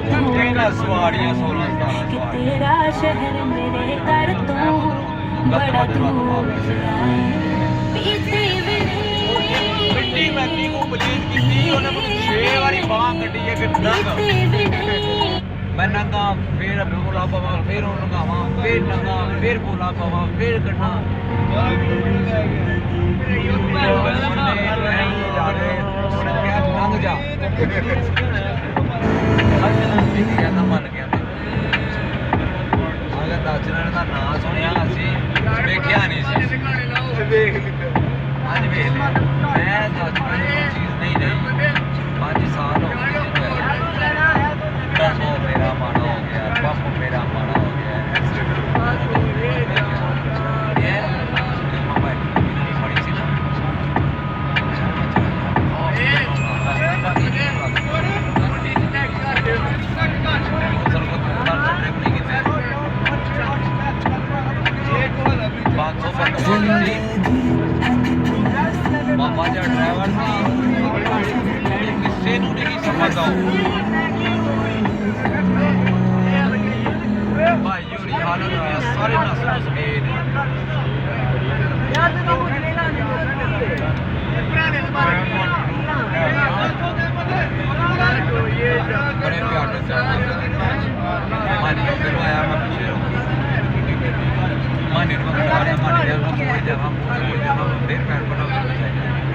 ਇਹਨਾਂ ਸਵਾਰੀਆਂ 16 17 तेरा शहर मेरे घर तो बड़ा दूर ਮਿੱਟੀ ਮੈਂਦੀ ਕੋ ਬਲੀਜ ਕੀਤੀ ਉਹਨੇ ਮੈਨੂੰ 6 ਵਾਰੀ ਬਾਹ ਕੱਢੀ ਹੈ ਕਿ ਨੰਗ ਮੈਂ ਨੰਗਾ ਫੇਰ ਬੋਲਾ ਪਾਵਾਂ ਫੇਰ ਉਹਨੂੰ ਲਗਾਵਾਂ ਫੇਰ ਨੰਗਾ ਫੇਰ ਬੋਲਾ ਪਾਵਾਂ ਫੇਰ ਕੱਢਣਾ ਨੰਗ ਜਾ ਕਹਿੰਦਾ ਮੰਨ ਗਿਆ ਅਗਰ ਦਸਜਣ ਦਾ ਨਾਂ ਸੁਣਿਆ ਅਸੀਂ ਵੇਖਿਆ ਨਹੀਂ ਸੀ ਵੇਖ ਲਿਆ ਅੱਜ ਵੇਖ ਲਿਆ ਮੈਂ ਦਸਜਣ ਦੀ ਚੀਜ਼ ਨਹੀਂ ਰਹੀ 5 ਸਾਲ ਹੋ ਗਏ ਟਰਬੋ ਮੇਰਾ ਮਾੜਾ ਹੋ ਗਿਆ ਪੰਪ ਮੇਰਾ ਮਾੜਾ ਹੋ ਗਿਆ ਇਹ ਮੋਬਾਈਲ ਬੜੀ ਸੀ ਨਾ ਮਾਮਾ ਜਿਹਾ ਡਰਾਈਵਰ ਸੀ ਕਿਸੇ ਨੂੰ ਨਹੀਂ ਸਮਝਦਾ ਭਾਈ ਉਹਦੀ ਹਾਲਤ ਹੋਈ ਸਾਰੇ ਨਸ ਨਸ ਗਏ ਨੇ ਬੜੇ ਪਿਆਰ ਨਾਲ ਚੱਲਦਾ ਮਾਨੀ ਨੂੰ ਕਰਵਾਇਆ ਮੈਂ ਪਿੱਛੇ ਮਾਨੀ ਨੂੰ ਕਰਵਾਇਆ ਮਾਨੀ ਨੂੰ ਕੋਈ ਜਗ੍ਹਾ ਫੇਰ ਪੈਰ ਬਣਾਉਣਾ ਚਾਹੀਦਾ